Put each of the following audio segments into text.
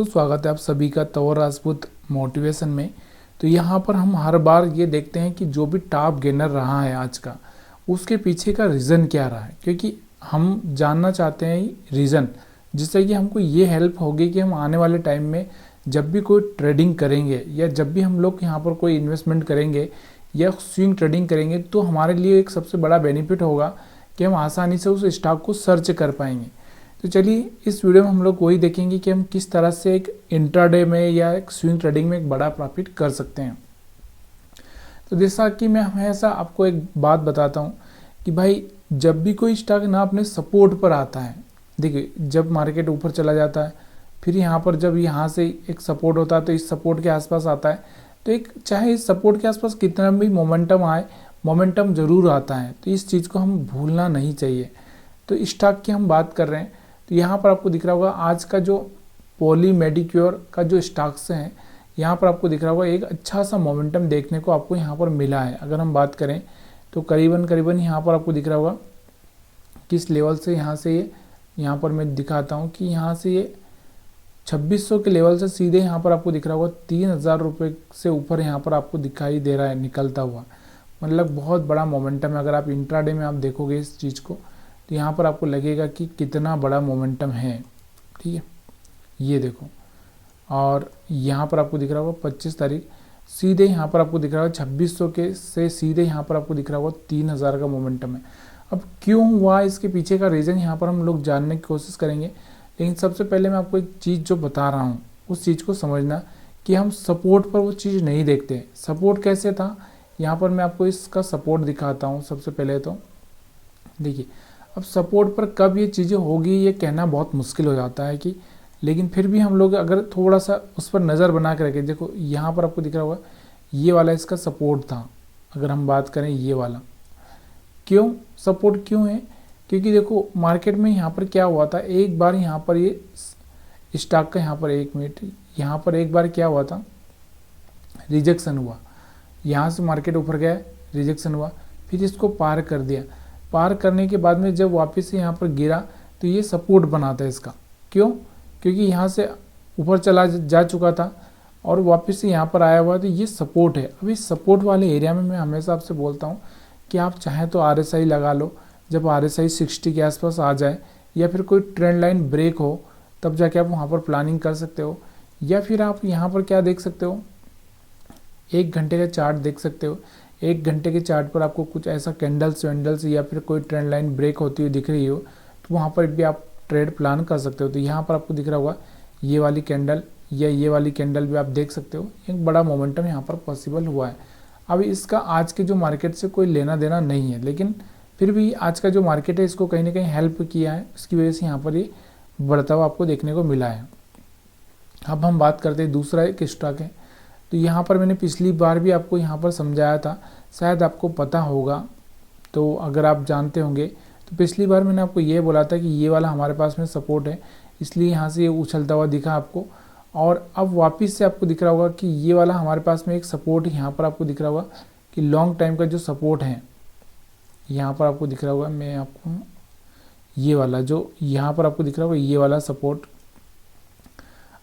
दोस्तों, स्वागत है आप सभी का तौर राजपूत मोटिवेशन में। तो यहाँ पर हम हर बार ये देखते हैं कि जो भी टॉप गेनर रहा है आज का, उसके पीछे का रीज़न क्या रहा है, क्योंकि हम जानना चाहते हैं रीज़न, जिससे कि हमको ये हेल्प होगी कि हम आने वाले टाइम में जब भी कोई ट्रेडिंग करेंगे या जब भी हम लोग यहाँ पर कोई इन्वेस्टमेंट करेंगे या स्विंग ट्रेडिंग करेंगे, तो हमारे लिए एक सबसे बड़ा बेनिफिट होगा कि हम आसानी से उस स्टॉक को सर्च कर पाएंगे। तो चलिए इस वीडियो में हम लोग वही देखेंगे कि हम किस तरह से एक इंट्राडे में या एक स्विंग ट्रेडिंग में एक बड़ा प्रॉफिट कर सकते हैं। तो जैसा कि मैं हमेशा आपको एक बात बताता हूँ कि भाई जब भी कोई स्टॉक ना अपने सपोर्ट पर आता है, देखिए जब मार्केट ऊपर चला जाता है, फिर यहाँ पर जब यहाँ से एक सपोर्ट होता है तो इस सपोर्ट के आसपास आता है, तो एक चाहे इस सपोर्ट के आसपास कितना भी मोमेंटम आए, मोमेंटम ज़रूर आता है। तो इस चीज़ को हम भूलना नहीं चाहिए। तो स्टॉक की हम बात कर रहे हैं, तो यहाँ पर आपको दिख रहा होगा आज का जो पॉली मेडिक्योर का जो स्टॉक्स हैं, यहाँ पर आपको दिख रहा होगा एक अच्छा सा मोमेंटम देखने को आपको यहाँ पर मिला है। अगर हम बात करें तो करीबन यहाँ पर आपको दिख रहा होगा किस लेवल से यहाँ से ये, यहाँ पर मैं दिखाता हूँ कि यहाँ से ये 2600 के लेवल से सीधे यहाँ पर आपको दिख रहा होगा 3000 रुपये से ऊपर यहाँ पर आपको दिखाई दे रहा है निकलता हुआ। मतलब बहुत बड़ा मोमेंटम है। अगर आप इंट्राडे में आप देखोगे इस चीज़ को, तो यहाँ पर आपको लगेगा कि कितना बड़ा मोमेंटम है। ठीक है, ये देखो, और यहाँ पर आपको दिख रहा होगा 25 तारीख सीधे यहाँ पर आपको दिख रहा होगा 2600 के से सीधे यहाँ पर आपको दिख रहा होगा 3000 का मोमेंटम है। अब क्यों हुआ, इसके पीछे का रीज़न यहाँ पर हम लोग जानने की कोशिश करेंगे। लेकिन सबसे पहले मैं आपको एक चीज़ जो बता रहा हूँ उस चीज़ को समझना कि हम सपोर्ट पर वो चीज़ नहीं देखते। सपोर्ट कैसे था, यहाँ पर मैं आपको इसका सपोर्ट दिखाता हूँ। सबसे पहले तो देखिए, अब सपोर्ट पर कब ये चीज़ें होगी ये कहना बहुत मुश्किल हो जाता है कि, लेकिन फिर भी हम लोग अगर थोड़ा सा उस पर नज़र बना के रखें, देखो यहाँ पर आपको दिख रहा होगा ये वाला इसका सपोर्ट था। अगर हम बात करें ये वाला, क्यों सपोर्ट क्यों है, क्योंकि देखो मार्केट में यहाँ पर क्या हुआ था, एक बार यहाँ पर ये स्टॉक का यहाँ पर एक मिनट, यहाँ पर एक बार क्या हुआ था, रिजेक्शन हुआ। यहाँ से मार्केट ऊपर गया, रिजेक्शन हुआ, फिर इसको पार कर दिया। पार करने के बाद में जब वापस से यहाँ पर गिरा तो ये सपोर्ट बनाता है इसका। क्यों, क्योंकि यहाँ से ऊपर चला जा चुका था और वापस से यहाँ पर आया हुआ, तो ये सपोर्ट है। अब इस सपोर्ट वाले एरिया में मैं हमेशा आपसे बोलता हूँ कि आप चाहें तो RSI लगा लो। जब RSI 60 के आसपास आ जाए या फिर कोई ट्रेंड लाइन ब्रेक हो, तब जाके आप वहाँ पर प्लानिंग कर सकते हो। या फिर आप यहाँ पर क्या देख सकते हो, 1 घंटे का चार्ट देख सकते हो। 1 घंटे के चार्ट पर आपको कुछ ऐसा कैंडल्स वैंडल्स या फिर कोई ट्रेंड लाइन ब्रेक होती हुई दिख रही हो, तो वहाँ पर भी आप ट्रेड प्लान कर सकते हो। तो यहाँ पर आपको दिख रहा होगा ये वाली कैंडल या ये वाली कैंडल भी आप देख सकते हो, एक बड़ा मोमेंटम यहाँ पर पॉसिबल हुआ है। अब इसका आज के जो मार्केट से कोई लेना देना नहीं है, लेकिन फिर भी आज का जो मार्केट है इसको कहीं ना कहीं हेल्प किया है, इसकी वजह से यहाँ पर ये बढ़ता हुआ आपको देखने को मिला है। अब हम बात करते हैं दूसरा एक स्टॉक है। तो यहाँ पर मैंने पिछली बार भी आपको यहाँ पर समझाया था, शायद आपको पता होगा। तो अगर आप जानते होंगे तो पिछली बार मैंने आपको ये बोला था कि ये वाला हमारे पास में सपोर्ट है, इसलिए यहाँ से ये उछलता हुआ दिखा आपको। और अब वापस से आपको दिख रहा होगा कि ये वाला हमारे पास में एक सपोर्ट यहाँ पर आपको दिख रहा होगा कि लॉन्ग टाइम का जो सपोर्ट है, यहाँ पर आपको दिख रहा होगा, मैं आपको ये वाला जो यहाँ पर आपको दिख रहा होगा ये वाला सपोर्ट,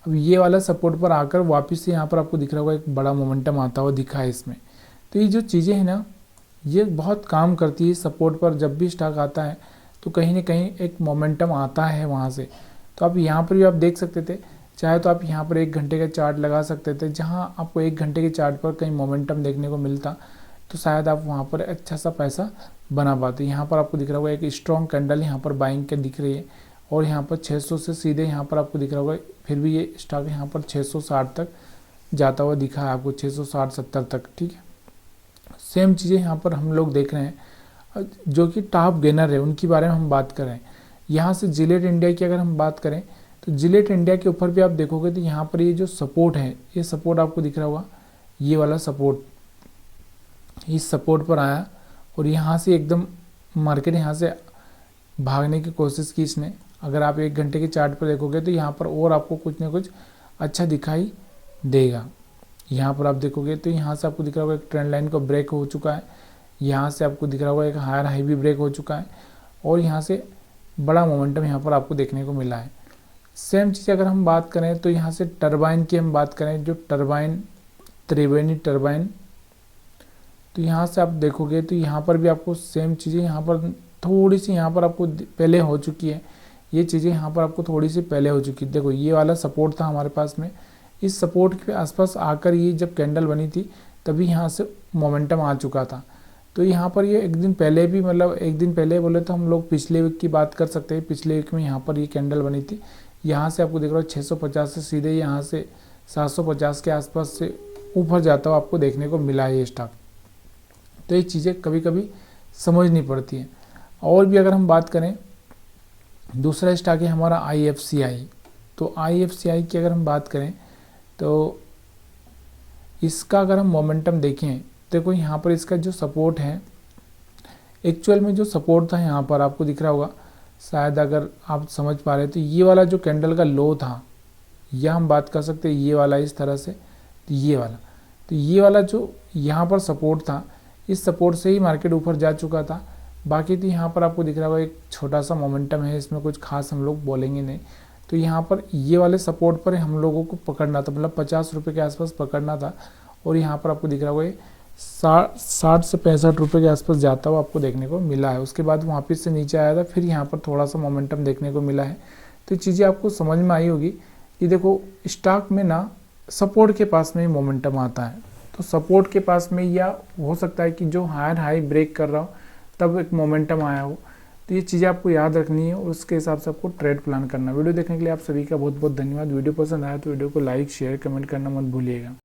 अब ये वाला सपोर्ट पर आकर वापस से यहाँ पर आपको दिख रहा होगा एक बड़ा मोमेंटम आता हुआ दिखा है इसमें। तो ये जो चीज़ें हैं ना, ये बहुत काम करती है। सपोर्ट पर जब भी स्टॉक आता है तो कहीं ना कहीं एक मोमेंटम आता है वहाँ से। तो आप यहाँ पर भी आप देख सकते थे, चाहे तो आप यहाँ पर 1 घंटे का चार्ट लगा सकते थे। जहाँ आपको 1 घंटे के चार्ट पर कहीं मोमेंटम देखने को मिलता तो शायद आप वहाँ पर अच्छा सा पैसा बना पाते। यहाँ पर आपको दिख रहा होगा एक स्ट्रॉन्ग कैंडल यहाँ पर बाइंग के दिख रही है, और यहाँ पर 600 से सीधे यहाँ पर आपको दिख रहा होगा, फिर भी ये स्टॉक यहाँ पर 660 तक जाता हुआ दिखा है आपको, 660-70 तक। ठीक है, सेम चीज़ें यहाँ पर हम लोग देख रहे हैं। जो कि टॉप गेनर है उनकी बारे में हम बात कर रहे हैं। यहाँ से जिलेट इंडिया की अगर हम बात करें तो जिलेट इंडिया के ऊपर भी आप देखोगे तो यहाँ पर ये जो सपोर्ट है, ये सपोर्ट आपको दिख रहा होगा, ये वाला सपोर्ट, इस सपोर्ट पर आया और यहाँ से एकदम मार्केट यहाँ से भागने की कोशिश की इसने। अगर आप 1 घंटे के चार्ट पर देखोगे तो यहाँ पर और आपको कुछ ना कुछ अच्छा दिखाई देगा। यहाँ पर आप देखोगे तो यहाँ से आपको दिख रहा होगा एक ट्रेंड लाइन को ब्रेक हो चुका है, यहाँ से आपको दिख रहा होगा एक हायर हाई भी ब्रेक हो चुका है, और यहाँ से बड़ा मोमेंटम यहाँ पर आपको देखने को मिला है। सेम चीज़ अगर हम बात करें तो यहाँ से टरबाइन की हम बात करें, जो टरबाइन त्रिवेणी टरबाइन, तो यहाँ से आप देखोगे तो यहाँ पर भी आपको सेम चीज़ें यहाँ पर थोड़ी सी यहाँ पर आपको पहले हो चुकी है, ये चीज़ें यहाँ पर आपको थोड़ी सी पहले हो चुकी है। देखो ये वाला सपोर्ट था हमारे पास में, इस सपोर्ट के आसपास आकर ये जब कैंडल बनी थी तभी यहाँ से मोमेंटम आ चुका था। तो यहाँ पर ये एक दिन पहले भी, मतलब एक दिन पहले बोले तो हम लोग पिछले वीक की बात कर सकते हैं। पिछले वीक में यहाँ पर ये कैंडल बनी थी, यहाँ से आपको देख रहा हो 650 से सीधे यहाँ से 750 के आसपास से ऊपर जाता हुआ आपको देखने को मिला है ये स्टॉक। तो ये चीज़ें कभी कभी समझ नहीं पड़ती हैं। और भी अगर हम बात करें, दूसरा स्टॉक है हमारा IFCI। तो IFCI की अगर हम बात करें तो इसका अगर हम मोमेंटम देखें, देखो यहाँ पर इसका जो सपोर्ट है, एक्चुअल में जो सपोर्ट था यहाँ पर आपको दिख रहा होगा शायद, अगर आप समझ पा रहे तो ये वाला जो कैंडल का लो था, यह हम बात कर सकते हैं ये वाला इस तरह से, तो ये वाला जो यहाँ पर सपोर्ट था, इस सपोर्ट से ही मार्केट ऊपर जा चुका था। बाकी तो यहाँ पर आपको दिख रहा होगा एक छोटा सा मोमेंटम है, इसमें कुछ खास हम लोग बोलेंगे नहीं। तो यहाँ पर ये वाले सपोर्ट पर हम लोगों को पकड़ना था, मतलब 50 रुपये के आसपास पकड़ना था। और यहाँ पर आपको दिख रहा होगा ये 60 से 65 रुपये के आसपास जाता हुआ आपको देखने को मिला है। उसके बाद वापस से नीचे आया था, फिर यहाँ पर थोड़ा सा मोमेंटम देखने को मिला है। तो चीज़ें आपको समझ में आई होगी कि देखो स्टॉक में ना सपोर्ट के पास में ही मोमेंटम आता है, तो सपोर्ट के पास में, या हो सकता है कि जो हायर हाई ब्रेक कर रहा हो तब एक मोमेंटम आया हो। तो ये चीज़ें आपको याद रखनी है और उसके हिसाब से आपको ट्रेड प्लान करना। वीडियो देखने के लिए आप सभी का बहुत बहुत धन्यवाद। वीडियो पसंद आया तो वीडियो को लाइक शेयर कमेंट करना मत भूलिएगा।